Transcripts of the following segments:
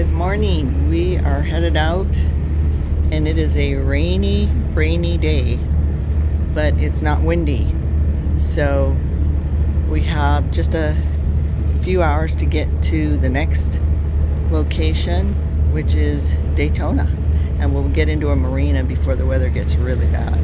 Good morning. We are headed out and it is a rainy day, but it's not windy. So we have just a few hours to get to the next location, which is Daytona. And we'll get into a marina before the weather gets really bad.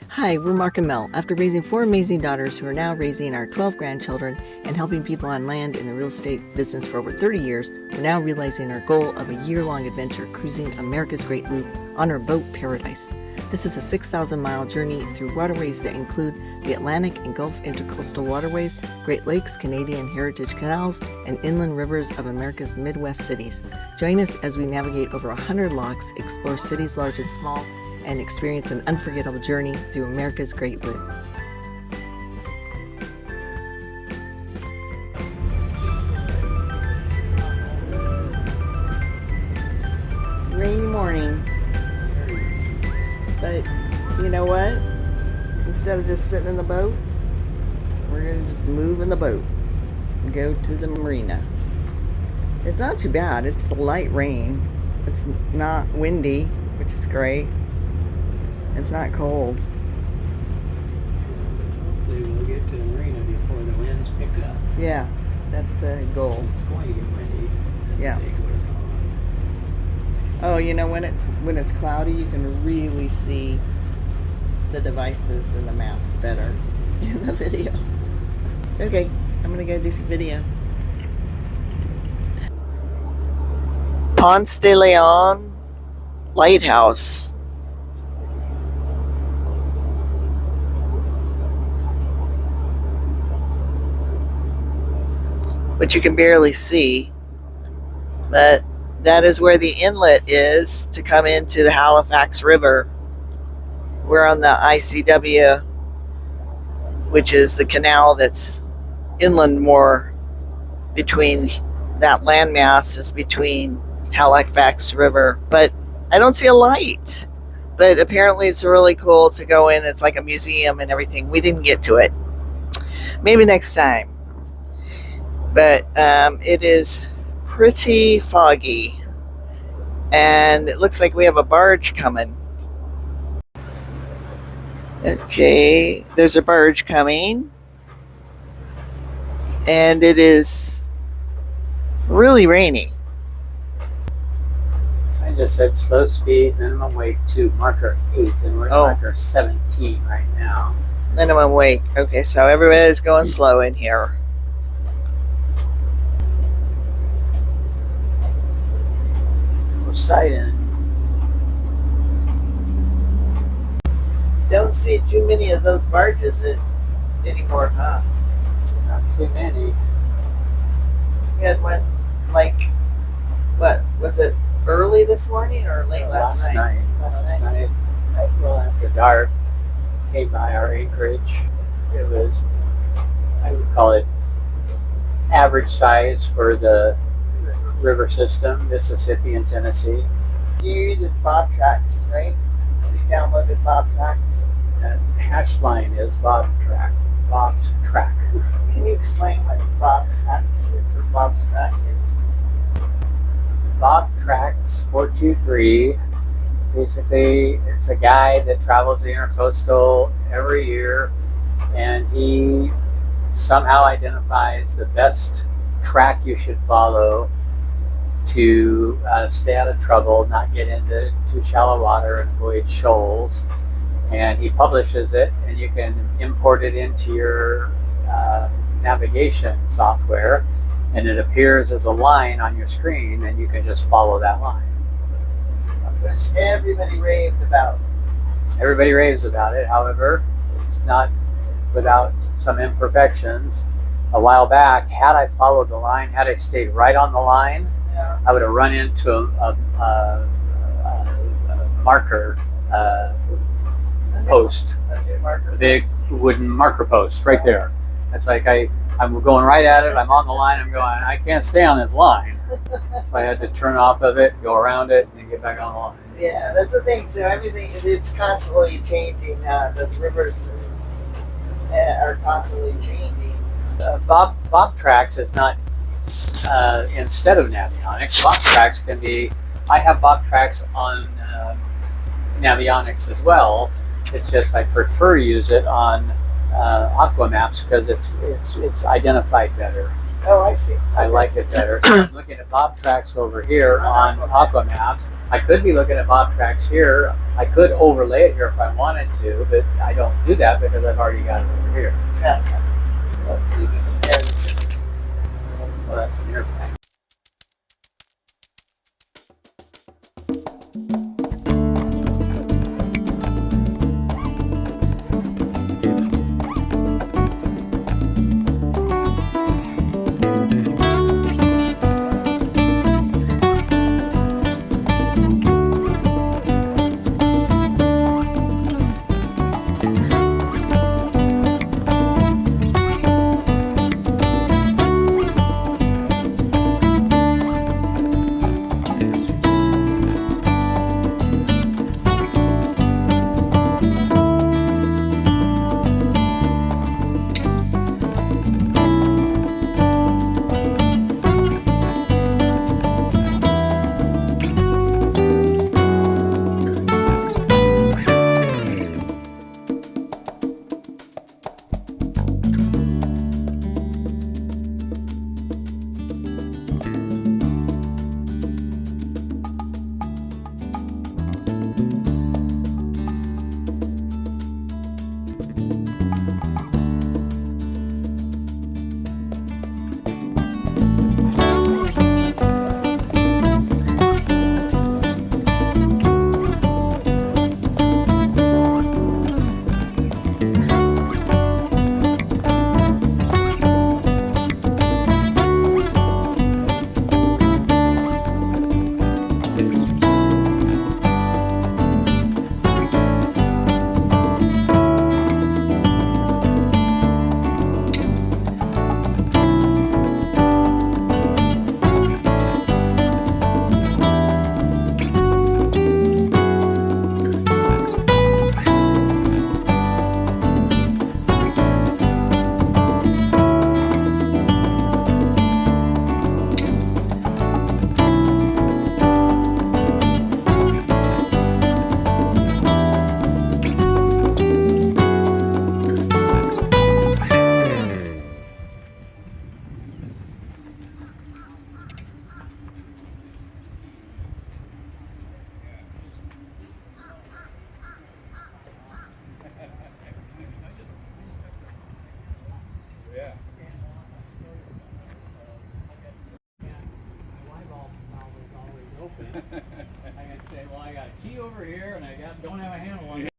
Hi, we're Mark and Mel. After raising 4 amazing daughters who are now raising our 12 grandchildren and helping people on land in the real estate business for over 30 years, we're now realizing our goal of a year-long adventure cruising America's Great Loop on our boat Paradise. This is a 6,000-mile journey through waterways that include the Atlantic and Gulf intercoastal waterways, Great Lakes, Canadian heritage canals, and inland rivers of America's Midwest cities. Join us as we navigate over 100 locks, explore cities large and small, and experience an unforgettable journey through America's Great Loop. Rainy morning, but you know what? Instead of just sitting in the boat, we're gonna just move in the boat and go to the marina. It's not too bad. It's light rain. It's not windy, which is great. It's not cold. Hopefully we'll get to the marina before the winds pick up. Yeah, that's the goal. It's going to get windy as Yeah. the day goes on. Oh, you know, when it's cloudy, you can really see the devices and the maps better in the video. Okay, I'm gonna go do some video. Ponce de Leon Lighthouse. Which you can barely see, but that is where the inlet is to come into the Halifax River. We're on the ICW, which is the canal that's inland more between that landmass is between Halifax River. But I don't see a light, but apparently it's really cool to go in. It's like a museum and everything. We didn't get to it. Maybe next time. But it is pretty foggy, and it looks like we have a barge coming. Okay, there's a barge coming, and it is really rainy. Sign just said slow speed, minimum weight to marker 8, and we're at marker 17 right now. Minimum weight. Okay, so everybody's going slow in here. Sight in. Don't see too many of those barges anymore, huh? Not too many. We had one, like, what was it, early this morning or late last night? Last night, right well after dark, came by our anchorage. It was, I would call it average size for the river system, Mississippi and Tennessee. You're using Bob Tracks, right? So you downloaded Bob Tracks. Hash line is Bob's track. Can you explain what Bob Tracks is or Bob's track is? Bob Tracks 423. Basically, it's a guy that travels the intercoastal every year, and he somehow identifies the best track you should follow to stay out of trouble, not get into too shallow water, and avoid shoals. And he publishes it, and you can import it into your navigation software, and it appears as a line on your screen, and you can just follow that line. Which everybody raved about. Everybody raves about it. However, it's not without some imperfections. A while back, had I followed the line, had I stayed right on the line, Yeah. I would have run into a marker post, a big wooden marker post right there. It's like I'm going right at it. I'm on the line. I'm going. I can't stay on this line, so I had to turn off of it, go around it, and then get back on the line. Yeah, that's the thing. So everything, it's constantly changing. The rivers are constantly changing. Bob Tracks is not instead of Navionics. Bob Tracks can be. I have Bob Tracks on Navionics as well. It's just I prefer to use it on Aqua Maps because it's identified better. Oh, I see. I like it better. So I'm looking at Bob Tracks over here on Aqua Maps. I could be looking at Bob Tracks here. I could overlay it here if I wanted to, but I don't do that because I've already got it over here. Gotcha. Well, that's an airplane. I can say, well, I got a key over here, and I don't have a handle on it.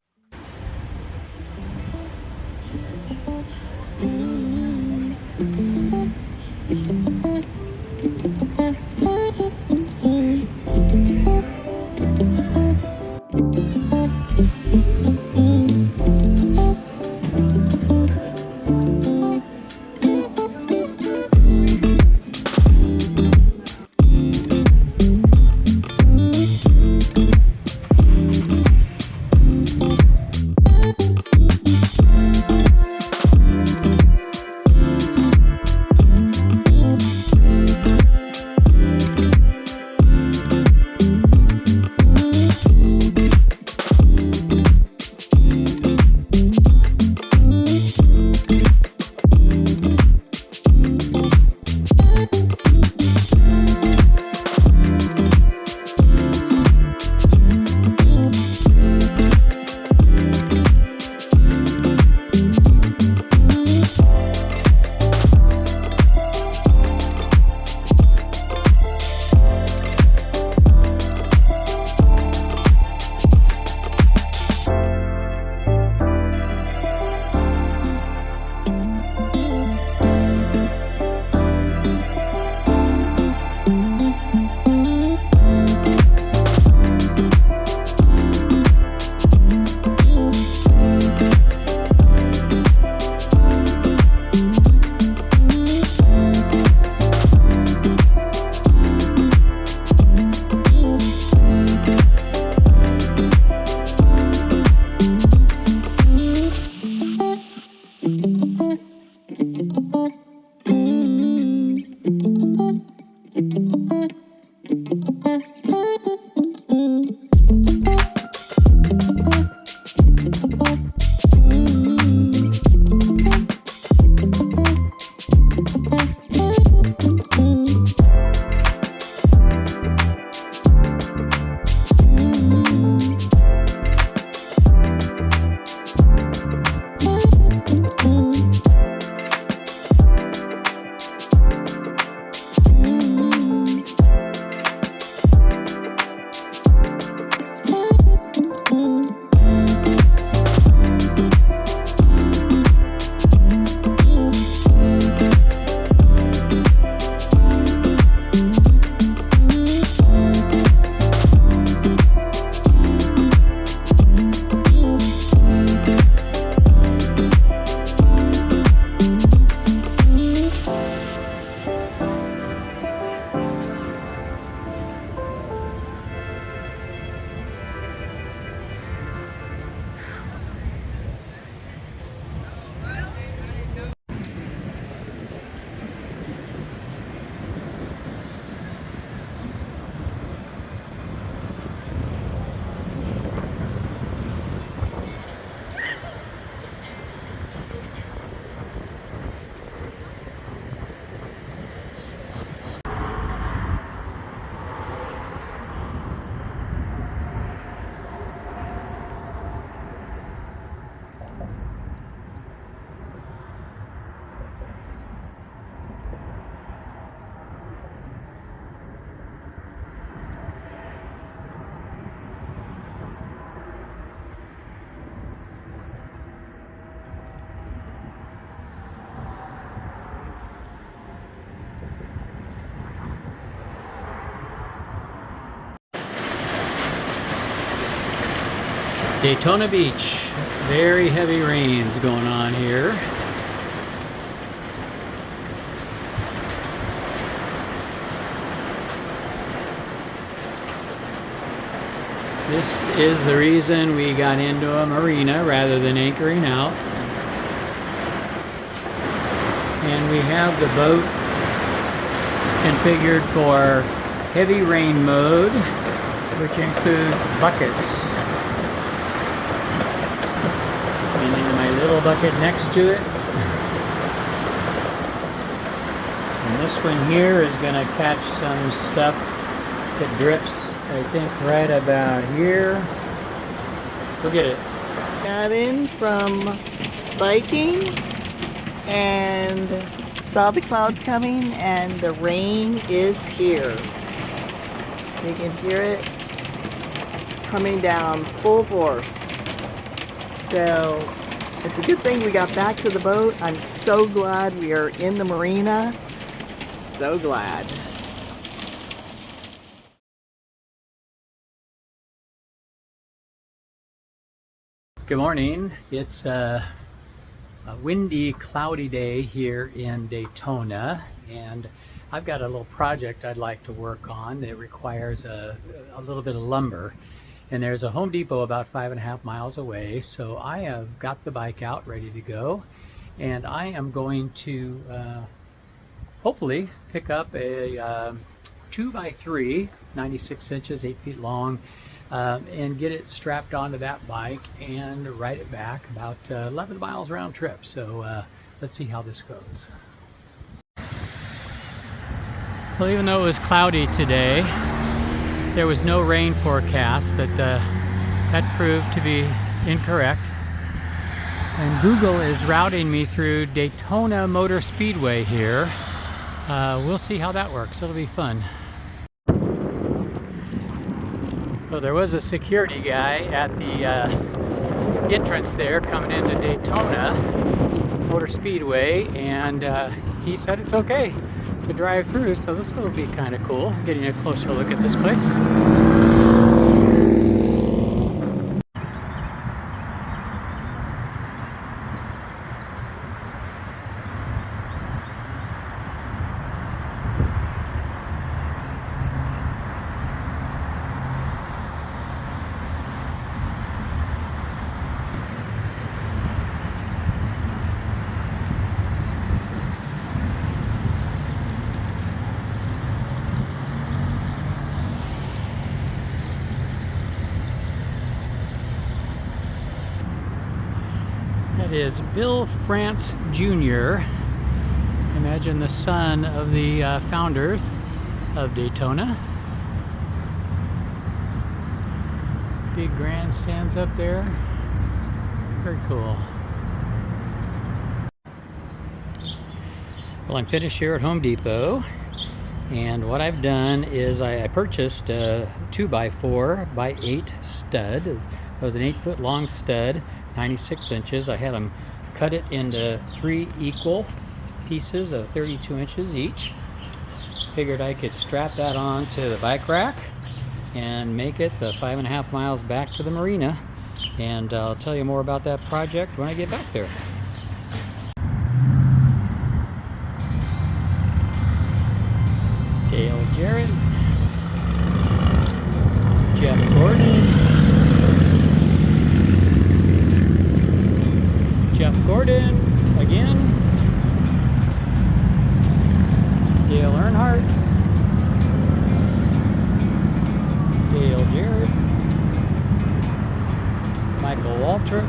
Daytona Beach, very heavy rains going on here. This is the reason we got into a marina rather than anchoring out. And we have the boat configured for heavy rain mode, which includes buckets. And then my little bucket next to it. And this one here is going to catch some stuff that drips, I think, right about here. Forget it. Got in from biking and saw the clouds coming, and the rain is here. You can hear it coming down full force. So it's a good thing we got back to the boat. I'm so glad we are in the marina. So glad. Good morning. It's a windy, cloudy day here in Daytona, and I've got a little project I'd like to work on that requires a little bit of lumber. And there's a Home Depot about 5.5 miles away, so I have got the bike out ready to go, and I am going to hopefully pick up a 2x3, 96 inches, 8 feet long, and get it strapped onto that bike and ride it back about 11 miles round trip. So let's see how this goes. Well, even though it was cloudy today, there was no rain forecast, but that proved to be incorrect. And Google is routing me through Daytona Motor Speedway here. We'll see how that works. It'll be fun. Well, there was a security guy at the entrance there coming into Daytona Motor Speedway, and he said it's okay to drive through, so this will be kind of cool, getting a closer look at this place. That is Bill France Jr. Imagine the son of the founders of Daytona. Big grandstands up there. Very cool. Well, I'm finished here at Home Depot, and what I've done is I purchased a 2x4x8 stud. That was an 8-foot long stud, 96 inches. I had them cut it into 3 equal pieces of 32 inches each. Figured I could strap that on to the bike rack and make it the 5.5 miles back to the marina. And I'll tell you more about that project when I get back there. Dale Jarrett, Jeff Gordon, Jeff Gordon again, Dale Earnhardt, Dale Jarrett, Michael Waltrip,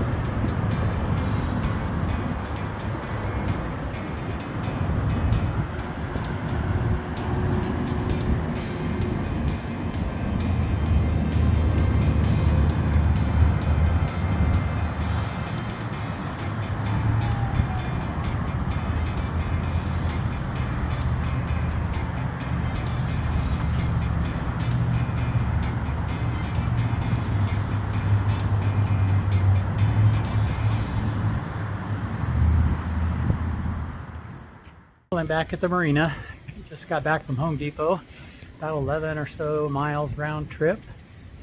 I'm back at the marina. Just got back from Home Depot, about 11 or so miles round trip.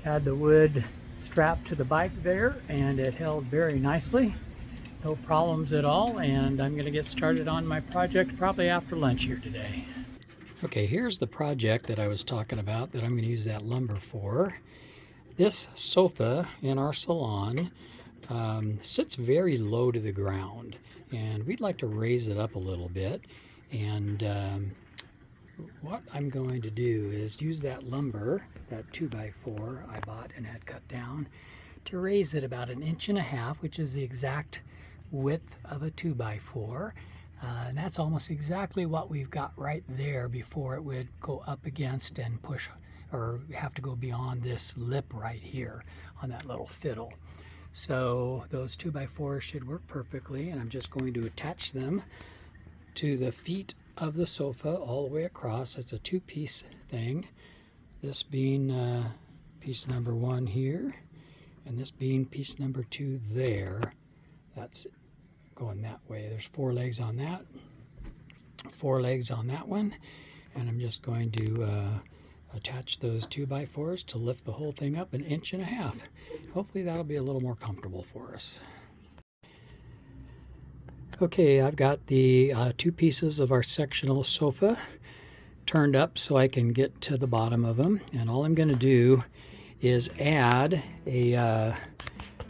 Had the wood strapped to the bike there, and it held very nicely. No problems at all, and I'm going to get started on my project probably after lunch here today. Okay, here's the project that I was talking about that I'm going to use that lumber for. This sofa in our salon sits very low to the ground, and we'd like to raise it up a little bit. And what I'm going to do is use that lumber, that 2x4 I bought and had cut down, to raise it about 1.5 inches, which is the exact width of a 2x4. And that's almost exactly what we've got right there before it would go up against and push, or have to go beyond this lip right here on that little fiddle. So those 2x4s should work perfectly, and I'm just going to attach them to the feet of the sofa all the way across. It's a 2-piece thing. This being piece number 1 here, and this being piece number 2 there. That's going that way. There's 4 legs on that, 4 legs on that one, and I'm just going to attach those 2x4s to lift the whole thing up 1.5 inches. Hopefully that'll be a little more comfortable for us. Okay, I've got the 2 pieces of our sectional sofa turned up so I can get to the bottom of them, and all I'm going to do is add a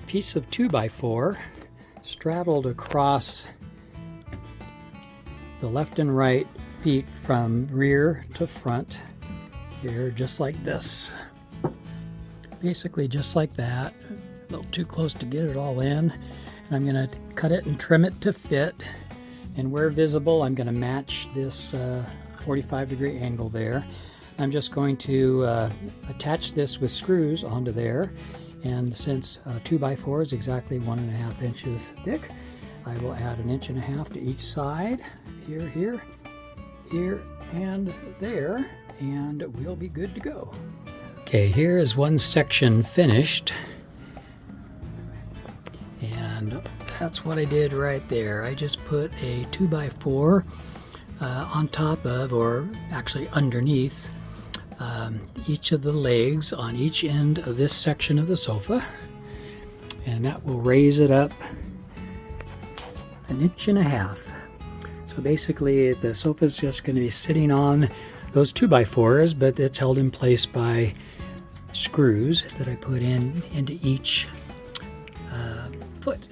piece of 2x4 straddled across the left and right feet from rear to front here, just like this. Basically just like that. A little too close to get it all in. And I'm going to cut it and trim it to fit, and where visible I'm going to match this 45-degree angle there. I'm just going to attach this with screws onto there, and since 2x4 is exactly 1.5 inches thick, I will add 1.5 inches to each side, here, here, here, and there, and we'll be good to go. Okay, here is one section finished. And that's what I did right there. I just put a 2x4 on top of, or actually underneath, each of the legs on each end of this section of the sofa. And that will raise it up 1.5 inches. So basically the sofa is just going to be sitting on those 2x4s, but it's held in place by screws that I put into each foot.